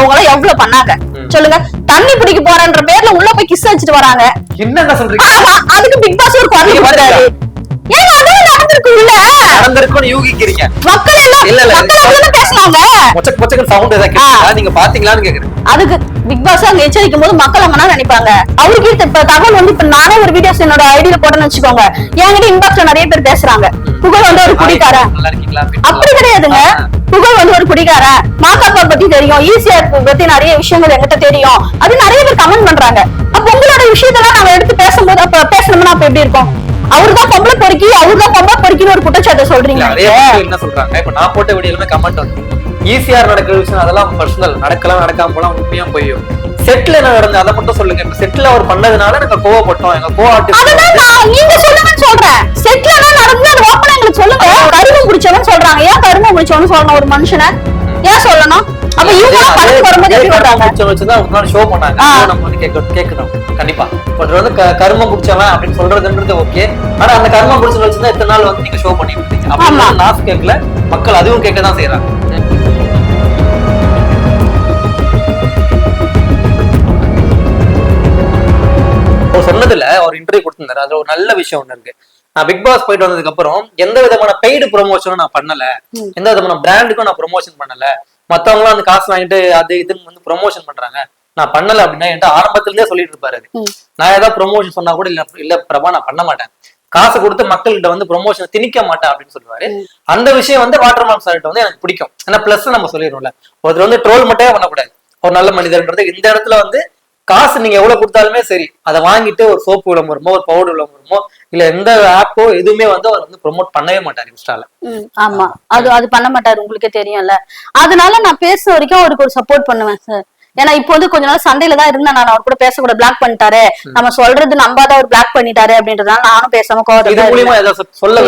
அவங்க எல்லாம் எவ்வளவு பண்ணாங்க சொல்லுங்க. தண்ணி பிடிக்க போறன்ற பேர்ல உள்ள போய் கிஸ் அடிச்சிட்டு வராங்க. என்ன சொல்றீங்க? அதுக்கு பிக் பாஸ் ஒரு குரல் கொடுத்தாரு. ஏங்க அதுவும் நடந்திருக்கு உள்ள. நடந்திருக்குன்னு யூகிக்கிறீங்க. மக்கள் எல்லாம் இல்ல பேசுனாங்க. மொச்சக் மொச்சக் சவுண்ட் ஏதா கேக்குதா? நீங்க பாத்தீங்களான்னு கேக்குறேன். அதுக்கு பிக் பாஸ் அங்க எச்சரிக்கும் போது மக்கள் அவங்க நினைப்பாங்க. அவருக்கு இப்ப தகவல் வந்து இப்ப நானே ஒரு வீடியோஸ் என்னோட ஐடியில போட்டேன்னு வச்சுக்கோங்க. என்கிட்ட இன்பாக்ஸ்ல நிறைய பேர் பேசுறாங்க. புகழ் வந்து ஒரு குடிக்காரன். அப்படி கிடையாதுங்க. புகழ் வந்து ஒரு குடிக்காரன். மாகாப்பா பத்தி தெரியும், ஈசிஆர் பத்தி நிறைய விஷயங்கள் என்கிட்ட தெரியும். அது நிறைய பேர் கமெண்ட் பண்றாங்க. அப்ப உங்களோட விஷயத்தெல்லாம் நாங்க எடுத்து பேசும்போது அப்ப பேசணும்னா அப்ப எப்படி இருக்கும்? அவருதான் பொம்பளை பொறுக்கி, அவருதான் பொம்பளை பொறுக்கின்னு ஒரு குற்றச்சாட்டை சொல்றீங்க. என்ன சொல்றாங்க? இப்ப நான் போட்ட வீடியோல கமெண்ட் வந்து ஈஸியார் நடக்கிற விஷயம் அதெல்லாம் பர்சனல், நடக்கலாம் நடக்காம போலாம், உண்மையா போயும். செட்ல என்ன நடந்தது அதை மட்டும் சொல்லுங்க. இப்ப செட்ல அவர் பண்ணதுனால எனக்கு கோவப்பட்டோம். எங்க நீங்க சொல்லுங்கன்னு சொல்றேன். செட்ல என்ன நடந்தது அது ஓப்பனா எங்களுக்கு சொல்லுங்க. கருமம் பிடிச்சவன் சொல்றாங்க. ஏன் கருமம் பிடிச்சவன்னு சொல்லணும் ஒரு மனுஷனை? ஏன் சொல்லணும்? அப்ப இவங்க படத்துக்கு வரும்போது எப்படி வர்றாங்க? வச்சுதான் ஒரு நாள் ஷோ பண்ணாங்க. நம்ம வந்து கேட்கணும் கண்டிப்பா. ஒருத்தர் வந்து கருமம் பிடிச்சவன் அப்படின்னு சொல்றதுன்றது ஓகே. ஆனா அந்த கருமம் பிடிச்சவன் வச்சுதான் இத்தனை நாள் வந்து நீங்க ஷோ பண்ணிட்டு இருக்கீங்க. அப்ப நான் கேட்கல, மக்கள் அதுவும் கேட்கதான் செய்யறாங்க. சொன்னதுல ஒரு இன்டர்வியூ கொடுத்திருந்தாரு. அதுல ஒரு நல்ல விஷயம் ஒண்ணு இருக்கு. நான் பிக் பாஸ் போயிட்டு வந்ததுக்கு அப்புறம் எந்த விதமான பெய்டு ப்ரொமோஷனும் நான் பண்ணல, எந்த விதமான பிராண்டுக்கும் நான் ப்ரொமோஷன் பண்ணல. மத்தவங்க வந்து காசு வாங்கிட்டு அது இதுன்னு வந்து ப்ரொமோஷன் பண்றாங்க, நான் பண்ணல அப்படின்னா என்கிட்ட ஆரம்பத்துல இருந்தே சொல்லிட்டு இருப்பாரு. நான் ஏதாவது ப்ரொமோஷன் சொன்னா கூட இல்ல பிரபா நான் பண்ண மாட்டேன், காசு கொடுத்து மக்கள்கிட்ட வந்து ப்ரொமோஷன் திணிக்க மாட்டேன் அப்படின்னு சொல்லுவாரு. அந்த விஷயம் வந்து வாட்டர்மேன் சார்கிட்ட வந்து எனக்கு பிடிக்கும். ஏன்னா பிளஸ் நம்ம சொல்லிடும்ல, ஒருத்தர் வந்து ட்ரோல் மட்டுமே பண்ணக்கூடாது, ஒரு நல்ல மனிதர்ன்றது. இந்த இடத்துல வந்து காசு நீங்க எவ்வளவு கொடுத்தாலுமே சரி, அதை வாங்கிட்டு ஒரு சோப்பு விளம்பரமோ ஒரு பவுடர் விளம்பரமோ இல்ல எந்த ஆப்போ எதுவுமே வந்து அவர் வந்து ப்ரொமோட் பண்ணவே மாட்டாரு இன்ஸ்டால. ஆமா, அது பண்ண மாட்டாரு, உங்களுக்கே தெரியும்ல. அதனால நான் பேசுற வரைக்கும் அவருக்கு ஒரு சப்போர்ட் பண்ணுவேன் சார். ஏன்னா இப்போ வந்து கொஞ்ச நாள் சண்டையில தான் இருந்தேன். நான் அவர் கூட பேசக்கூட பிளாக் பண்ணிட்டாரு, நம்ம சொல்றது நம்பாத அவர் பிளாக் பண்ணிட்டாரு அப்படின்றதுனால நானும் பேசாம கோவம்.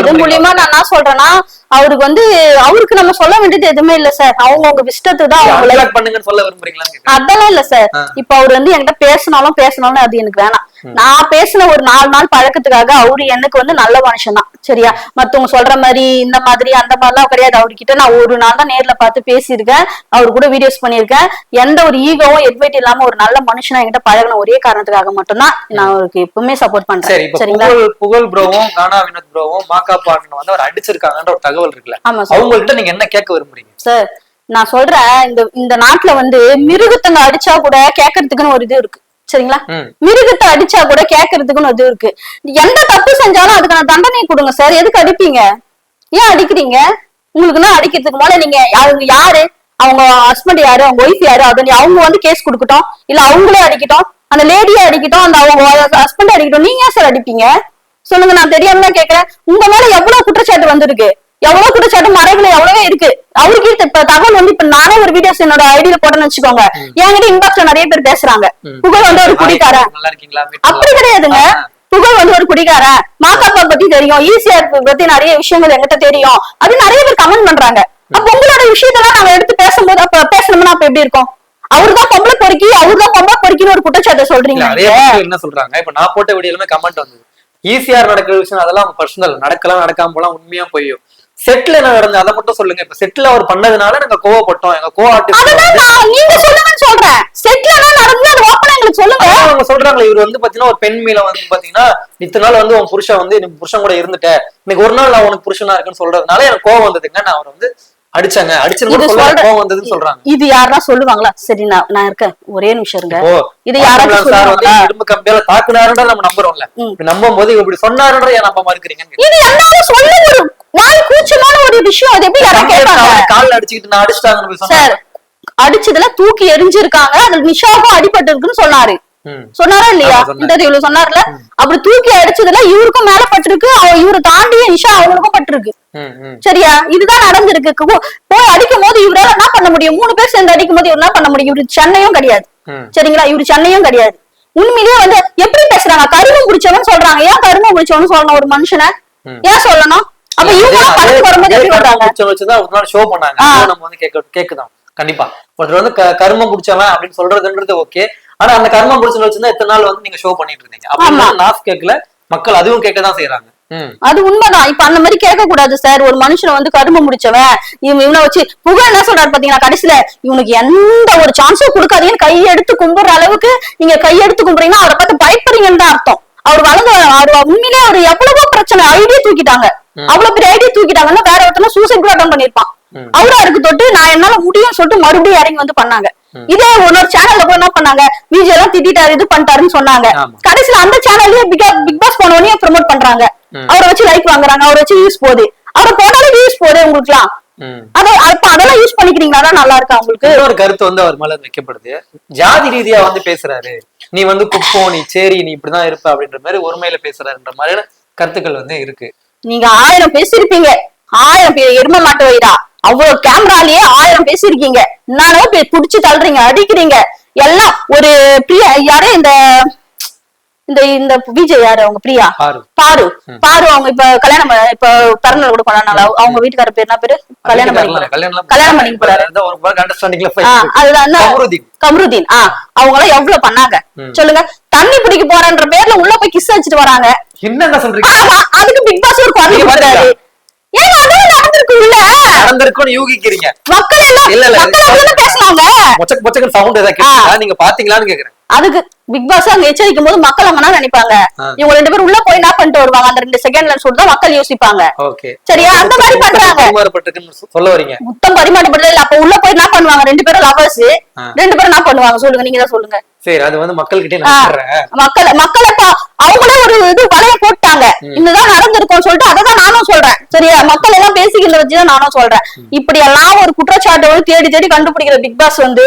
இது மூலியமா நான் என்ன சொல்றேன்னா, அவருக்கு வந்து அவருக்கு நம்ம சொல்ல வேண்டியது எதுவுமே இல்ல சார். அவங்க இஷ்டத்துக்கு தான் அவங்க பண்ணுங்கன்னு சொல்ல விரும்புறீங்களா? அதெல்லாம் இல்ல சார். இப்ப அவர் வந்து என்கிட்ட பேசணும் அது எனக்கு வேணாம். நான் பேசின ஒரு 4 நாள் பழக்கத்துக்காக அவரு எனக்கு வந்து நல்ல மனுஷன் தான், சரியா? மத்தவங்க சொல்ற மாதிரி இந்த மாதிரி அந்த மாதிரிலாம் கிடையாது. அவர்கிட்ட நான் ஒரு நாள் தான் நேர்ல பார்த்து பேசியிருக்கேன், அவரு கூட வீடியோஸ் பண்ணிருக்கேன். எந்த ஒரு ஈகோவும் எட்வைட் இல்லாம ஒரு நல்ல மனுஷனா என்கிட்ட பழகின ஒரே காரணத்துக்காக மட்டும்தான் நான் அவருக்கு எப்பவுமே சப்போர்ட் பண்றேன். சரிங்களா? புகழ் ப்ரோவும் கானா வினோத் ப்ரோவும் மாகாப்பான்னு வந்து அவர் அடிச்சிருக்காங்கன்ற ஒரு தகவல் இருக்குல்ல, அவங்க கிட்ட நீங்க என்ன கேட்க விரும்புறீங்க? சார் நான் சொல்றேன், இந்த நாட்டுல வந்து மிருகத்தங்க அடிச்சா கூட கேட்கறதுக்குன்னு ஒரு இது இருக்கு, சரிங்களா? மிருகத்தை அடிச்சா கூட கேட்கறதுக்குன்னு இது இருக்கு. எந்த தப்பு செஞ்சாலும் அதுக்கான தண்டனை கொடுங்க சார். எதுக்கு அடிப்பீங்க? ஏன் அடிக்கிறீங்க? உங்களுக்குன்னா அடிக்கிறதுக்கு மேல நீங்க யாரு, அவங்க ஹஸ்பண்ட் யாரு, அவங்க ஒய்ஃப் யாரு, அது அவங்க வந்து கேஸ் கொடுக்கட்டும், இல்ல அவங்களே அடிக்கட்டும், அந்த லேடியா அடிக்கட்டும், அந்த அவங்க ஹஸ்பண்ட் அடிக்கட்டும். நீங்க ஏன் சார் அடிப்பீங்க சொல்லுங்க? நான் தெரியாம கேட்கிறேன். உங்க மேல எவ்வளவு குற்றச்சாட்டு வந்திருக்கு, எவ்வளவு குற்றச்சாட்டு மறைவுல எவ்வளவே இருக்கு. அவருக்கு இப்ப தகவல் வந்து இப்ப நானே ஒரு வீடியோஸ் என்னோட ஐடியில போட்டேன்னு வச்சுக்கோங்க. என்கிட்ட இன்பாக்ஸ்ல நிறைய பேர் பேசுறாங்க. புகழ் வந்து ஒரு குடிக்காரன். அப்படி கிடையாதுங்க. புகழ் வந்து ஒரு குடிக்காரன். மாகாப்பா பத்தி தெரியும், ஈசிஆர் பத்தி நிறைய விஷயங்கள் என்கிட்ட தெரியும். அது நிறைய பேர் கமெண்ட் பண்றாங்க. அப்ப உங்களோட விஷயத்தெல்லாம் நாங்க எடுத்து பேசும்போது அப்ப பேசணும்னா அப்ப எப்படி இருக்கும்? அவருதான் பொம்பளை பொறுக்கி, அவருதான் பொம்பளை பொறுக்கின்னு ஒரு குற்றச்சாட்டை சொல்றீங்க. என்ன சொல்றாங்க? இப்ப நான் போட்ட வீடியோல கமெண்ட் வந்து ஈஸியார் நடக்கிற விஷயம் அதெல்லாம் பர்சனல், நடக்கலாம் நடக்காம போலாம், உண்மையா போயும். செட்ல என்ன நடந்தது அதை மட்டும் சொல்லுங்க. இப்ப செட்ல அவர் பண்ணதுனால எனக்கு கோவப்பட்டோம். எங்க நீங்க சொல்லுங்கன்னு சொல்றேன். செட்ல என்ன நடந்தது அது ஓப்பனா எங்களுக்கு சொல்லுங்க. அவங்க சொல்றாங்க இவர் வந்து பாத்தீங்கன்னா ஒரு பெண் மேல வந்து பாத்தீங்கன்னா இத்தனை நாள் வந்து உன் புருஷன் வந்து நீ புருஷன் கூட இருந்துட்ட, இன்னைக்கு ஒரு நாள் நான் உனக்கு புருஷனா இருக்குன்னு சொல்றதுனால எனக்கு கோவம் வந்ததுங்க. நான் அவர் வந்து அடிச்சாங்க, கோவம் வந்ததுன்னு சொல்றாங்க. இது யாரா சொல்லுவாங்களா? சரி நான் இருக்கேன், ஒரே நிமிஷம் இருங்க. இது யாராவது சொல்லுவாங்களா? இரும்பு கம்பியால தாக்குனாருன்றத நம்ம நம்புறோம்ல, நம்பும் போது இப்படி சொன்னாருன்ற ஏன் நம்ப மாட்டேங்கிறீங்க? இது எல்லாரும் சொல்ல ஒரு வாய் கூச்சமான ஒரு விஷயம். அது எப்படி யாரா கேட்பாங்க? கால்ல அடிச்சிட்டு நான் அடிச்சிட்டாங்கன்னு சொன்னாரு. அடிச்சதுல தூக்கி எரிஞ்சிருக்காங்க, அதுல நிஷாவுக்கும் அடிபட்டு இருக்குன்னு சொன்னாரா இல்லையா? இன்டர்வியூல சொன்னார்ல. அப்படி தூக்கி அடிச்சதுல இவருக்கும் மேல பட்டிருக்கு, இவரை தாண்டிய நிஷா அவங்களுக்கும் பட்டிருக்கு, சரியா? இதுதான் நடந்திருக்கு. போய் அடிக்கும் போது இவரால என்ன பண்ண முடியும்? 3 பேர் சேர்ந்து அடிக்கும் போது இவர் என்ன பண்ண முடியும்? இவரு சென்னையும் கிடையாது, சரிங்களா? இவரு சென்னையும் கிடையாது. உண்மையிலேயே வந்து எப்படி பேசுறாங்க? கருமம் பிடிச்சவன் சொல்றாங்க. ஏன் கருமம் பிடிச்சவன்னு சொல்லணும் ஒரு மனுஷனை? ஏன் சொல்லணும்? அப்ப இவங்க படத்துக்கு வரும்போது எப்படி வர்றாங்க? ஷோ பண்ணாங்க. நம்ம வந்து கேக்குதான் கண்டிப்பா. ஒருத்தர் வந்து கருமம் பிடிச்சவன் அப்படின்னு சொல்றதுன்றது ஓகே. ஆனா அந்த கர்மம் பிடிச்சவன் வச்சுதான் இத்தனை நாள் வந்து நீங்க ஷோ பண்ணிட்டு இருந்தீங்க. அப்ப நான் கேட்கல, மக்கள் அதுவும் கேட்கதான் செய்யறாங்க. அது உண்மைதான். இப்ப அந்த மாதிரி கேட்க கூடாது சார். ஒரு மனுஷனை வந்து கரும முடிச்சவன் இவனை வச்சு புகழ் என்ன சொல்றாரு பாத்தீங்கன்னா, கடைசியில இவனுக்கு எந்த ஒரு சான்ஸும் கொடுக்காதீங்கன்னு கையெடுத்து கும்பிடுற அளவுக்கு நீங்க கையெடுத்து கும்பிடுறீங்கன்னா அவரை பார்த்து பயப்படுறீங்கன்னு தான் அர்த்தம். அவர் அவர் உண்மையிலே அவர் எவ்வளவோ பிரச்சனை ஐடியா தூக்கிட்டாங்க, அவ்வளவு பெரிய ஐடியா தூக்கிட்டாங்கன்னா வேற ஒருத்தன சூசைட் கூட அட்டன் பண்ணிருப்பான். அவரும் அதுக்கு தொட்டு நான் என்னால முடியும்னு சொல்லிட்டு மறுபடியும் இறங்கி வந்து பண்ணாங்க. இதே இன்னொரு சேனல்ல கூட என்ன பண்ணாங்க, விஜய் எல்லாம் திட்டாரு இது பண்ணிட்டாருன்னு சொன்னாங்க. கடைசியில அந்த சேனல்லயே பிக் பாஸ் போனவனே ப்ரமோட் பண்றாங்க, அவரை வச்சு லைக் வாங்குறாங்க, அவரை வச்சு வியூஸ் போகுது, அவரை போனாலும் வியூஸ் போகுது உங்களுக்கு எல்லாம். அதெல்லாம் யூஸ் பண்ணிக்கிறீங்களா நல்லா இருக்கா உங்களுக்கு? ஒரு கருத்து வந்து அவர் மேல வைக்கப்படுது, ஜாதி ரீதியா வந்து பேசுறாரு, நீ வந்து குப்பம் நீ சரி நீ இப்படிதான் இருப்ப அப்படின்ற மாதிரி ஒருமையில பேசுறாருன்ற மாதிரியான கருத்துக்கள் வந்து இருக்கு. நீங்க 1000 பேசிருப்பீங்க, 1000 எரும மாட்டு வயிறா, அவ்வளவு கேமராலயே 1000 பேசிருக்கீங்க, நானும் புடிச்சு தள்ளுறீங்க அடிக்கிறீங்க எல்லாம். ஒரு பிரியா யாரு இந்த இந்த இந்த விஜய் யாரு அவங்க பிரியா பாரு அவங்க இப்ப கல்யாணம் இப்ப பிறந்தநாள் கூட கொண்டாடினால அவங்க வீட்டுக்கார பேர் என்ன பேரு, கல்யாணம் பண்ணி போறாரு. அதுதான் கமருதீன். அவங்க எல்லாம் எவ்வளவு பண்ணாங்க சொல்லுங்க. தண்ணி பிடிக்க போறன்ற பேர்ல உள்ள போய் கிஸ் அடிச்சுட்டு வராங்க. என்ன சொல்றீங்க? அதுக்கு பிக் பாஸ் ஒரு குரல் கொடுத்தாரு. ஏங்க அதுவும் நடந்திருக்கும்ல, யூகிக்கிறீங்க மக்கள் எல்லாம் பேசுனாங்க. மொச்சக்கு சவுண்ட் ஏதாவது கேட்டீங்களா? நீங்க பாத்தீங்களான்னு கேக்குறேன். அதுக்கு பிக் பாஸ் அங்க எச்சரிக்கும் போது மக்கள் அவங்க நினைப்பாங்க, இவங்க 2 பேரும் உள்ள போய் என்ன பண்ணிட்டு வருவாங்க அந்த 2 செகண்ட்ல சொல்லிட்டு மக்கள் யோசிப்பாங்க. சரியா? அந்த மாதிரி பண்றாங்க. சொல்ல வரீங்க முத்தம் பரிமாற்றப்பட்டது இல்ல. அப்ப உள்ள போய் என்ன பண்ணுவாங்க, 2 பேரும் லவர்ஸ், 2 பேரும் என்ன பண்ணுவாங்க சொல்லுங்க, நீங்க தான் சொல்லுங்க. சரி, அது வந்து மக்கள் கிட்டே மக்கள் அவங்களே ஒரு இது வலைய போட்டாங்க, இதுதான் நடந்திருக்கும்னு சொல்லிட்டு அததான் நானும் சொல்றேன். சரியா? மக்கள் எல்லாம் பேசிக்கிறத வச்சுதான் நானும் சொல்றேன். இப்படி எல்லாம் ஒரு குற்றச்சாட்டை வந்து தேடி தேடி கண்டுபிடிக்கிற பிக் பாஸ் வந்து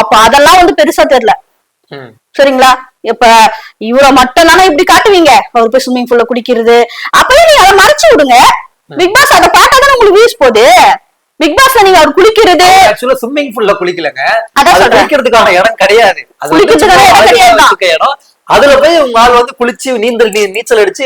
அப்ப அதெல்லாம் வந்து பெருசா தெரியல. சரிங்களா? இப்ப இவரை மட்டும் தானே இப்படி காட்டுவீங்க, அவர் போய் ஸ்விம்மிங் பூல்ல குடிக்கிறது, அப்பவே நீங்க அதை மறைச்சு விடுங்க. பிக் பாஸ் அதை பார்த்தாதானே உங்களுக்கு வியூஸ் போகுது. பிக் பாஸ்ல நீங்க அவர் குளிக்கிறது ஆக்சுவலா ஸ்விம்மிங் பூல்ல குளிக்கலங்க, அதான் குளிக்கிறதுக்கான இடம் கிடையாது, குளிக்கிறதுக்கான இடம் கிடையாது. அதுல போய் உங்க ஆள் வந்து குளிச்சு நீச்சல் அடிச்சு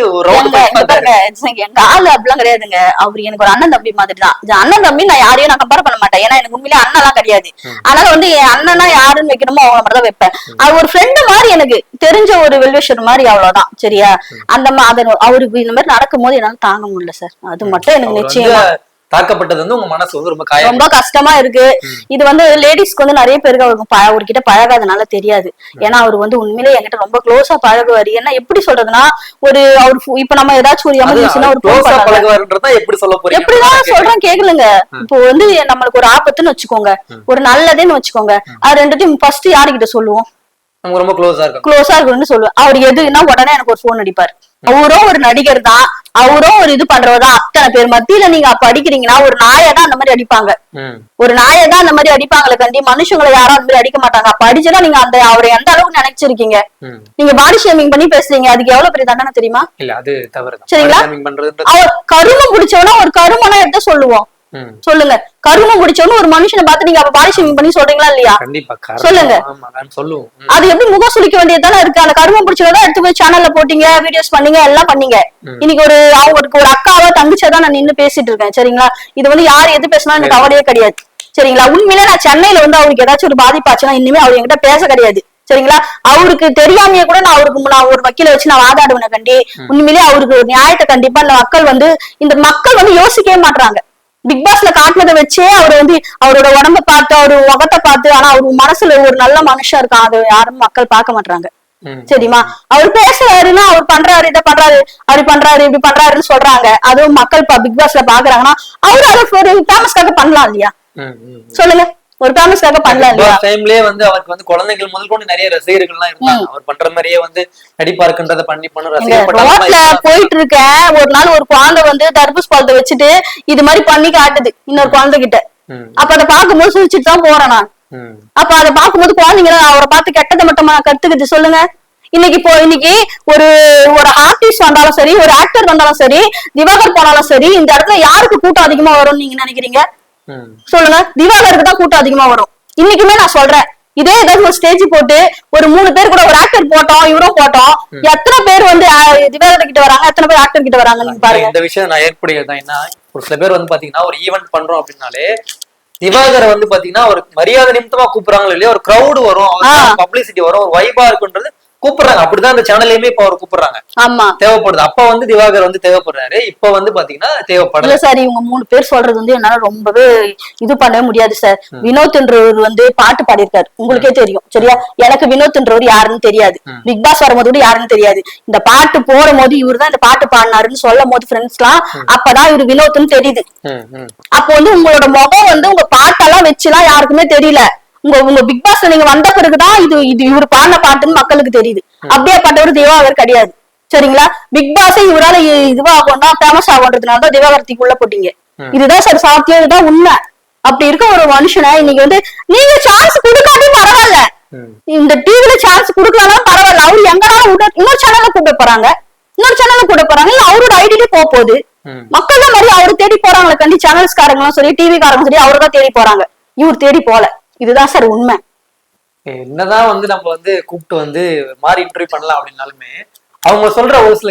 எங்க ஆளு அப்படிலாம் கிடையாதுங்க. அவரு எனக்கு ஒரு அண்ணன் தம்பி மாதிரி தான். அண்ணன் தம்பி நான் யாரையும் நான் கம்பேர் பண்ண மாட்டேன், ஏன்னா எனக்கு உண்மையிலே அண்ணன் எல்லாம் கிடையாது. அதனால வந்து என் அண்ணனா யாருன்னு வைக்கணுமோ அவங்க மட்டும் வைப்பேன். அது ஒரு ஃப்ரெண்டு மாதிரி, எனக்கு தெரிஞ்ச ஒரு வெல்விஷர் மாதிரி, அவ்வளவுதான். சரியா? அந்த அவருக்கு இந்த மாதிரி நடக்கும் போது என்னால தாங்க முடியல சார். அது மட்டும் எனக்கு நிச்சயமா தாக்கப்பட்டது வந்து உங்க மனசு வந்து ரொம்ப கஷ்டமா இருக்கு. இது வந்து லேடிஸ்க்கு வந்து நிறைய பேருக்கு அவர்கிட்ட பழகாதனால தெரியாது. ஏன்னா அவர் வந்து உண்மையிலே என்கிட்ட ரொம்ப க்ளோஸா பழகுவாரு. ஏன்னா எப்படி சொல்றதுன்னா, ஒரு அவர் இப்ப நம்ம ஏதாச்சும் ஒரு எமர்ஜென்சினா ஒரு எப்படிதான் சொல்றேன் கேக்குதுங்க. இப்போ வந்து நம்மளுக்கு ஒரு ஆபத்துன்னு வச்சுக்கோங்க, ஒரு நல்லதுன்னு வச்சுக்கோங்க, அது ரெண்டுத்தையும் ஃபர்ஸ்ட் யாருகிட்ட சொல்லுவோம்? ரொம்ப க்ளோஸா இருக்குன்னு சொல்லுவேன். அவர் எதுன்னா உடனே எனக்கு ஒரு போன் அடிப்பாரு. அவரும் ஒரு நடிகர் தான், அவரும் ஒரு இது பண்றவதான். அத்தனை பேர் மத்தியில நீங்க அப்ப அடிக்கிறீங்கன்னா ஒரு நாயதான் அந்த மாதிரி அடிப்பாங்க, ஒரு நாயதான் அந்த மாதிரி அடிப்பாங்களே கண்டி, மனுஷங்களை யாரும் அந்த மாதிரி அடிக்க மாட்டாங்க. அப்ப அடிச்சா நீங்க அந்த அவரை எந்த அளவுக்கு நினைச்சிருக்கீங்க? நீங்க பாடி ஷேமிங் பண்ணி பேசுறீங்க, அதுக்கு எவ்வளவு பெரிய தண்டனை தெரியுமா? சரிங்களா? அவர் கருமம் பிடிச்சவனா ஒரு கருமனா எடுத்து சொல்லுவோம். சொல்லுங்க, கருமம் முடிச்சவனு ஒரு மனுஷனை பார்த்து நீங்க அப்ப பாடி ஷேமிங் பண்ணி சொல்றீங்களா இல்லையா? சொல்லுங்க. அது எப்படி முகம் சுளிக்க வேண்டியதுதானே இருக்கு? அந்த கருமம் பிடிச்சவதான் எடுத்து போய் சேனல்ல போட்டீங்க, வீடியோஸ் பண்ணீங்க, எல்லாம் பண்ணீங்க. இன்னைக்கு அவங்களுக்கு ஒரு அக்காவோ தங்கச்சியதான் நான் நின்னு பேசிட்டு இருக்கேன். சரிங்களா? இது வந்து யாரு எது பேசினாலும் எனக்கு கவலையே கிடையாது. சரிங்களா? உண்மையிலே நான் சென்னையில வந்து அவருக்கு ஏதாச்சும் ஒரு பாதிப்பாச்சுன்னா இனிமே அவர் என்கிட்ட பேச கிடையாது. சரிங்களா? அவருக்கு தெரியாமையே கூட நான் ஒரு வக்கீல வச்சு நான் வாதாடுவேன் கண்டி. உண்மையிலேயே அவருக்கு ஒரு நியாயத்தை கண்டிப்பா இந்த மக்கள் வந்து யோசிக்கவே மாட்டாங்க. பிக் பாஸ்ல காட்டுனதை வச்சே அவர் வந்து அவரோட உடம்ப பார்த்து, அவரு முகத்தை பார்த்து, ஆனா அவரு மனசுல ஒரு நல்ல மனுஷன் இருக்கான், அது யாரும் மக்கள் பார்க்க மாட்டாங்க. சரிமா? அவர் பேசுறாருன்னா அவர் பண்றாரு, இதை பண்றாரு, அப்படி பண்றாரு, இப்படி பண்றாருன்னு சொல்றாங்க. அதுவும் மக்கள் பிக் பாஸ்ல பாக்குறாங்கன்னா அவரு அதை ஒரு ஃபேமஸ்க்காக பண்ணலாம் இல்லையா? சொல்லுங்க, ஒரு ஃபேமஸ்க்காக பண்ணலாம் இல்லையா? டைம்லயே வந்து அவருக்கு வந்து குழந்தைகள் முதல் கொண்டு நிறைய ரசிகர்கள் எல்லாம் இருந்தாங்க. அவர் பண்ற மாதிரியே வந்து நடிப்பா இருக்குன்றத பண்ணி ரோட்ல போயிட்டு இருக்கேன், ஒரு நாள் ஒரு குழந்தை வந்து தர்பூஸ் பழத்தை வச்சுட்டு இது மாதிரி பண்ணி காட்டுது இன்னொரு குழந்தை கிட்ட. அப்ப அதை பார்க்கும்போது சிரிச்சுட்டு தான் போறேன் நான். அப்ப அதை பார்க்கும்போது குழந்தைங்க அவரை பார்த்து கெட்டதை மட்டும் கத்துக்குது. சொல்லுங்க, இன்னைக்கு ஒரு ஆர்டிஸ்ட் வந்தாலும் சரி, ஒரு ஆக்டர் வந்தாலும் சரி, திவாகர் போனாலும் சரி, இந்த இடத்துல யாருக்கு கூட்டம் அதிகமா வரும்னு நீங்க நினைக்கிறீங்க? சொல்லுங்க. திவாகருக்கு தான் கூட்டம் அதிகமா வரும். இன்னைக்குமே நான் சொல்றேன், இதே ஏதாவது ஒரு ஸ்டேஜ் போட்டு ஒரு 3 பேர் கூட ஒரு ஆக்டர் போட்டோம், இவரும் போட்டோம், எத்தனை பேர் வந்து திவாகர் கிட்ட வராங்க, எத்தனை பேர் ஆக்டர் கிட்ட வராங்க நீங்க பாருங்க. இந்த விஷயம் நான் ஏற்படுகிறதா என்ன, ஒரு சில பேர் வந்து பாத்தீங்கன்னா ஒரு ஈவென்ட் பண்றோம் அப்படின்னாலே திவாகரை வந்து பாத்தீங்கன்னா ஒரு மரியாதை நிமித்தமா கூப்பிடுறாங்களோ இல்லையா, ஒரு கிரௌடு வரும், பப்ளிசிட்டி வரும், ஒரு வைபா இருக்குன்றது கூப்பிடுறாங்க. அப்படிதான் அந்த சேனல்லையுமே இப்ப அவர் கூப்பிடுறாங்க. ஆமா தேவைப்படுது. அப்ப வந்து திவாகர் வந்து தேவைப்படுறாரு. இப்ப வந்து பாத்தீங்கன்னா தேவைப்படல. இல்ல சார், இவங்க 3 பேர் சொல்றது வந்து என்னால ரொம்பவே இது பண்ணவே முடியாது சார். வினோத்ன்றவர் வந்து பாட்டு பாடியிருக்காரு, உங்களுக்கே தெரியும் சரியா. எனக்கு வினோத்ன்றவர் யாருன்னு தெரியாது, பிக் பாஸ் வரும்போது கூட யாருன்னு தெரியாது. இந்த பாட்டு போடும் போது இவரு தான் இந்த பாட்டு பாடினாருன்னு சொல்லும் போது ஃப்ரெண்ட்ஸ் எல்லாம் அப்பதான் இவரு வினோத்னு தெரியுது. அப்போ வந்து உங்களோட முகம் வந்து உங்க பாட்டெல்லாம் வச்சுலாம் யாருக்குமே தெரியல. உங்க பிக் பாஸ் நீங்க வந்த பிறகுதான் இது இது இவரு பாடின பாட்டுன்னு மக்களுக்கு தெரியுது. அப்படியேப்பட்டவர் திவாகர் கிடையாது சரிங்களா. பிக் பாஸ் இவரால இதுவாகும்னா ஃபேமஸ் ஆகுன்றதுனால தான் திவாகரத்துக்குள்ள போட்டீங்க. இதுதான் சார் சாத்தியம், இதுதான் உண்மை. அப்படி இருக்க ஒரு மனுஷனை இன்னைக்கு வந்து நீங்க சான்ஸ் கொடுக்காட்டி பரவாயில்ல, இந்த டிவில சான்ஸ் கொடுக்கலாம் பரவாயில்ல, அவரு எங்கனாலும் இன்னொரு சேனல்ல கூப்பிட போறாங்க, இன்னொரு சேனல்ல கூட போறாங்க, இல்ல அவரோட ஐடியிலே போகுது. மக்கள் மாதிரி அவரு தேடி போறாங்களே கண்டி, சேனல்ஸ்காரங்களும் சரி டிவி காரங்களும் சரி அவருதான் தேடி போறாங்க, இவர் தேடி போல. இதுதான் சார் உண்மை. என்னதான் வந்து நம்ம வந்து கூப்பிட்டு வந்து மாறி இன்டர்வியூ பண்ணலாம் அப்படின்னாலுமே அவங்க சொல்ற ஒரு சில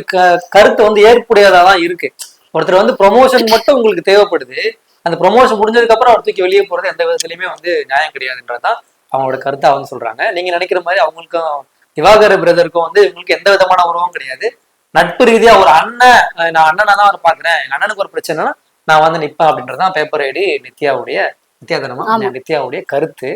கருத்து வந்து ஏற்புடையதாதான் இருக்கு. ஒருத்தர் வந்து ப்ரொமோஷன் மட்டும் உங்களுக்கு தேவைப்படுது, அந்த ப்ரொமோஷன் முடிஞ்சதுக்கு அப்புறம் அவர் தூக்கி வெளியே போறது எந்த விதத்துலயுமே வந்து நியாயம் கிடையாதுன்றதுதான் அவங்களோட கருத்தை அவங்க சொல்றாங்க. நீங்க நினைக்கிற மாதிரி அவங்களுக்கும் திவாகர் பிரதருக்கும் வந்து இவங்களுக்கு எந்த விதமான உறவும் கிடையாது. நட்பு ரீதியா ஒரு அண்ணன், நான் அண்ணனா தான் அவர் பாக்குறேன், எங்க அண்ணனுக்கு ஒரு பிரச்சனைனா நான் வந்து நிப்பேன் அப்படின்றதான் பேப்பர் ஐடி நித்யாவுடைய கருத்து.